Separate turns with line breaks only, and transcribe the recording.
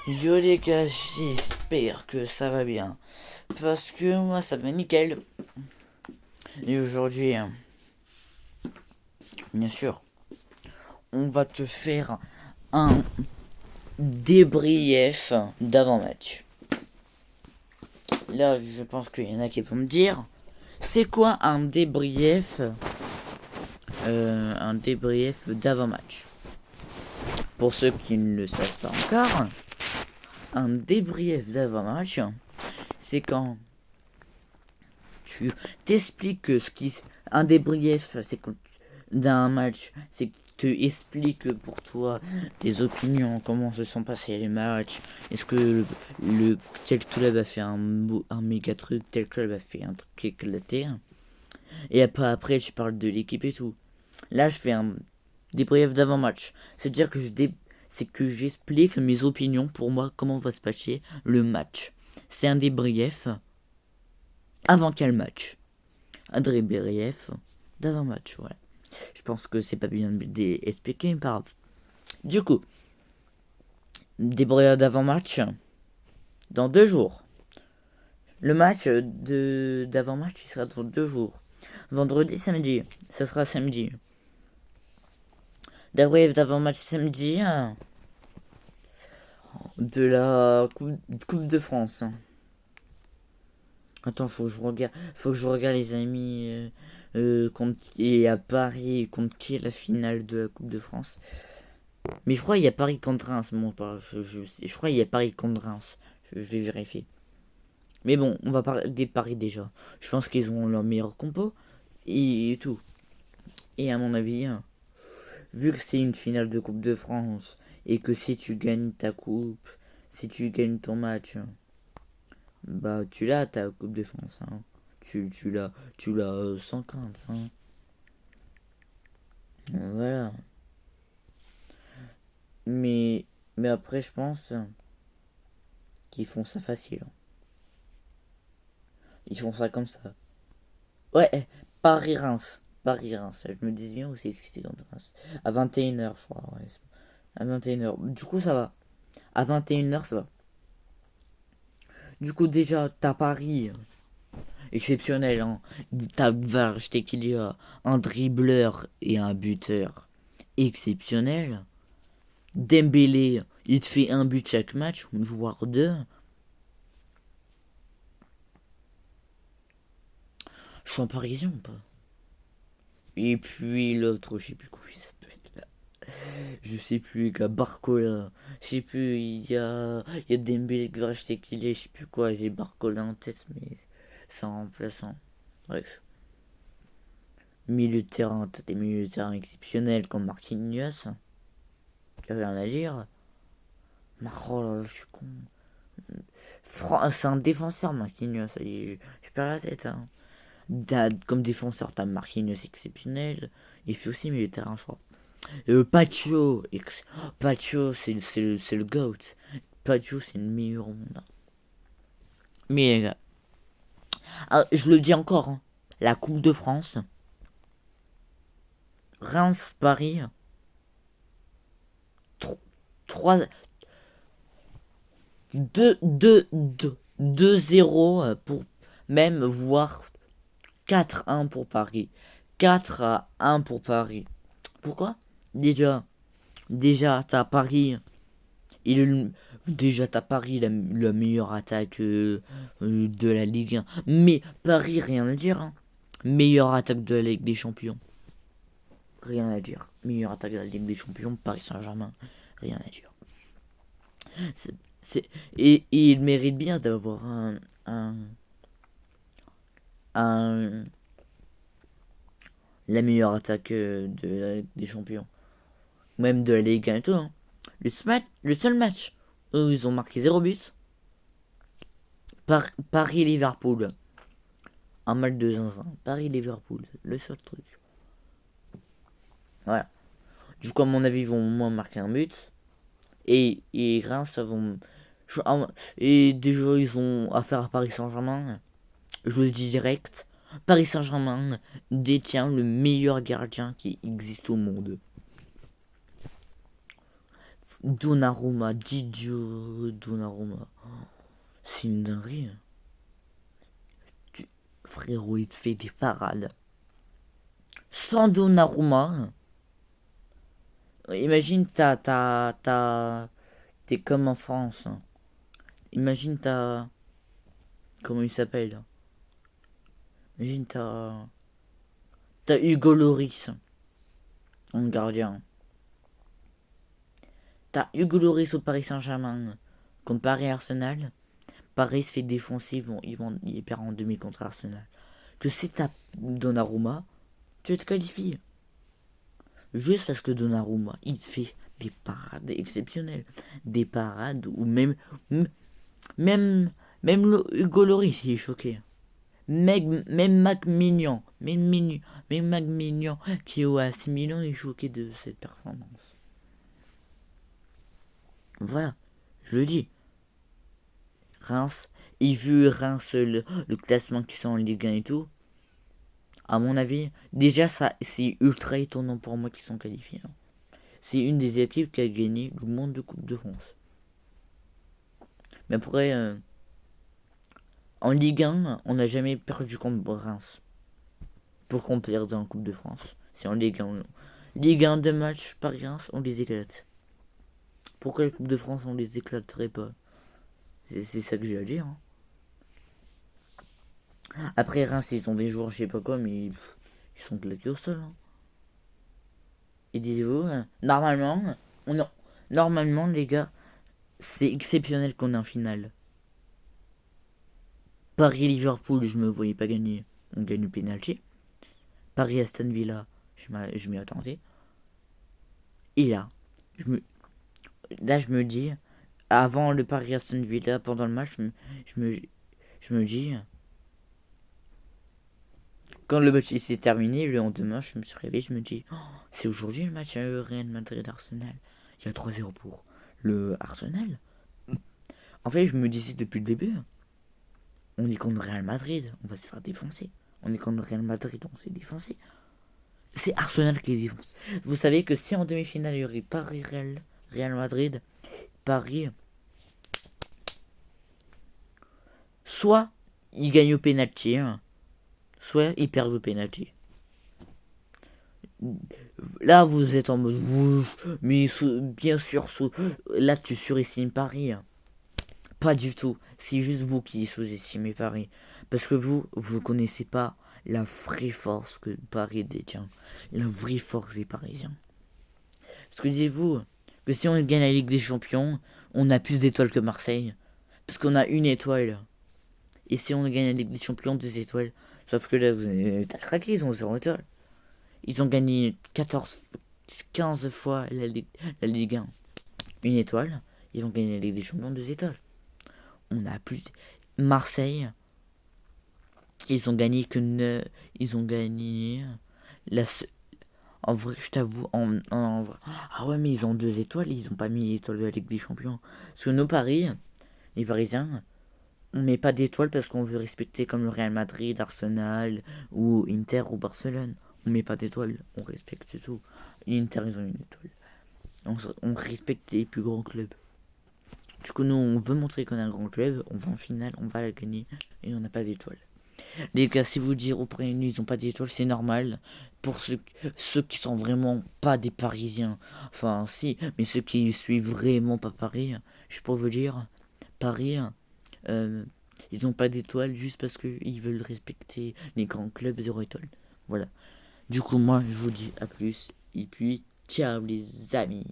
Yo les gars, j'espère que ça va bien. Parce que moi ça va nickel. Et aujourd'hui, bien sûr, on va te faire un débrief d'avant-match. Là, je pense qu'il y en a qui vont me dire, c'est quoi un débrief d'avant-match? Pour ceux qui ne le savent pas encore, un débrief d'avant-match, c'est quand tu t'expliques un débrief c'est d'un match, c'est que tu expliques pour toi tes opinions, comment se sont passés les matchs, est-ce que tel club a fait un méga truc, tel club a fait un truc éclaté, et après je parle de l'équipe et tout. Là je fais un débrief d'avant match, c'est à dire que c'est que j'explique mes opinions pour moi, comment va se passer le match. C'est un débrief avant quel match? Un débrief d'avant match, ouais. Je pense que c'est pas bien d'expliquer, mais pas grave. Du coup, débrief d'avant match dans 2 jours. Le match d'avant match il sera dans 2 jours. Vendredi, samedi, ça sera samedi. Débrief d'avant match samedi de la coupe de France. Attends, faut que je regarde les amis. Et à Paris, contre qui est la finale de la Coupe de France? Mais je crois qu'il y a Paris contre Reims. Bon, je crois qu'il y a Paris contre Reims. Je vais vérifier. Mais bon, on va parler des Paris déjà. Je pense qu'ils ont leur meilleur compo et tout. Et à mon avis, vu que c'est une finale de Coupe de France et que si tu gagnes ta coupe, si tu gagnes ton match, bah tu l'as ta Coupe de France. Hein. Tu l'as sans crainte. Hein. Voilà. Mais après, je pense qu'ils font ça facile. Ils font ça comme ça. Ouais, Paris-Reims. Paris-Reims. Je me dis bien aussi que c'était contre Reims. À 21h, je crois. Ouais. À 21h. Du coup, ça va. À 21h, ça va. Du coup, déjà, t'as Paris. Exceptionnel, hein. T'as acheté qu'il y a un dribbleur et un buteur. Exceptionnel. Dembélé, il te fait un but chaque match, voire deux. Je suis en parisien ou pas? Et puis l'autre, je sais plus comment il s'appelle. Je sais plus, les gars, Barcola. Je sais plus, il y a Dembélé qui va acheter qu'il est, je sais plus quoi. J'ai Barcola en tête, mais c'est en remplaçant. Bref. Milieu de terrain, t'as des milieux de terrain exceptionnels comme Marquinhos. Y'a rien à dire. Oh là là, je suis con. C'est un défenseur, Marquinhos. Je perds la tête. Hein. Comme défenseur, t'as Marquinhos exceptionnel. Il fait aussi milieu de terrain, je crois. Pacho. Pacho, c'est le GOAT. Pacho, c'est le meilleur au monde. Mais les gars, je le dis encore. Hein, la Coupe de France. Reims-Paris. 3, 2-0 pour même voir 4-1 pour Paris. 4-1 pour Paris. Pourquoi? Déjà, t'as Paris. Déjà, t'as Paris, la meilleure attaque de la Ligue 1. Mais Paris, rien à dire. Hein. Meilleure attaque de la Ligue des Champions. Rien à dire. Meilleure attaque de la Ligue des Champions, Paris Saint-Germain. Rien à dire. Et il mérite bien d'avoir la meilleure attaque des champions. Même de la Ligue 1 et tout. Hein. Le seul match où ils ont marqué 0 but. Paris-Liverpool. Un match de zinzin. Paris-Liverpool. Le seul truc. Voilà. Du coup, à mon avis, ils vont au moins marquer un but. Et Reims vont. Et déjà, ils ont affaire à Paris Saint-Germain. Je le dis direct. Paris Saint-Germain détient le meilleur gardien qui existe au monde. Donnarumma, Didio Donnarumma. C'est une dinguerie. Frérot, il te fait des parades. Sans Donnarumma, imagine t'es comme en France. Imagine comment il s'appelle? Imagine t'as Hugo Lloris en gardien. T'as Hugo Lloris au Paris Saint-Germain contre Paris Arsenal. Paris se fait défoncer, ils perdent en demi contre Arsenal. Que si t'as Donnarumma, tu te qualifies. Juste parce que Donnarumma, il fait des parades exceptionnelles. Des parades où même Hugo Lloris, il est choqué. Même Mac Mignon, qui est au AC Milan, est choqué de cette performance. Voilà, je le dis. Reims, et vu Reims, le classement qui sont en Ligue 1 et tout, à mon avis, déjà ça, c'est ultra étonnant pour moi qu'ils sont qualifiés. C'est une des équipes qui a gagné le monde de Coupe de France. Mais après, en Ligue 1, on n'a jamais perdu contre Reims. Pour qu'on perde en Coupe de France. C'est en Ligue 1. Ligue 1 de matchs par Reims, on les éclate. Pourquoi la Coupe de France, on les éclaterait pas? C'est ça que j'ai à dire. Hein. Après, Reims, ils ont des joueurs, je sais pas quoi, mais ils sont claqués au sol. Hein. Et dites-vous, normalement, les gars, c'est exceptionnel qu'on ait en finale. Paris-Liverpool, je me voyais pas gagner. On gagne le penalty. Paris-Aston Villa, je m'y attendais. Et là, je me dis, avant le Paris-Aston Villa, pendant le match, je me dis, quand le match s'est terminé, le lendemain, je me suis réveillé, je me dis, oh, c'est aujourd'hui le match Real Madrid-Arsenal. Il y a 3-0 pour le Arsenal. En fait, je me disais depuis le début, on est contre Real Madrid, on va se faire défoncer. On est contre Real Madrid, on s'est défoncé. C'est Arsenal qui les défonce. Vous savez que si en demi-finale, il y aurait Paris-Real Madrid, Paris, soit il gagne au pénalty, hein, soit il perd au pénalty. Là, vous êtes en mode, mais bien sûr, là, tu surestimes Paris. Hein. Pas du tout. C'est juste vous qui sous-estimez Paris. Parce que vous connaissez pas la vraie force que Paris détient. La vraie force des Parisiens. Parce que dites-vous que si on gagne la Ligue des Champions, on a plus d'étoiles que Marseille. Parce qu'on a une étoile. Et si on gagne la Ligue des Champions, 2 étoiles. Sauf que là, vous êtes craqué, ils ont 0 étoile. Ils ont gagné 15 fois la Ligue 1. Une étoile. Ils ont gagné la Ligue des Champions, 2 étoiles. On a plus. Marseille, ils ont gagné que 9. Ils ont gagné. En vrai, je t'avoue. Ah ouais, mais ils ont 2 étoiles. Ils ont pas mis l'étoile de la Ligue des Champions. Parce que nos paris, les Parisiens, on met pas d'étoile parce qu'on veut respecter comme le Real Madrid, Arsenal, ou Inter ou Barcelone. On met pas d'étoile. On respecte, c'est tout. Inter, ils ont une étoile. On respecte les plus grands clubs. Du coup, nous, on veut montrer qu'on a un grand club, on va en finale, on va la gagner, et on n'a pas d'étoile. Les gars, si vous dites au premier ils n'ont pas d'étoile, c'est normal. Pour ceux qui sont vraiment pas des Parisiens, enfin si, mais ceux qui suivent vraiment pas Paris, je peux vous dire, Paris, ils n'ont pas d'étoile juste parce qu'ils veulent respecter les grands clubs 0 étoile. Voilà. Du coup, moi, je vous dis à plus, et puis ciao les amis.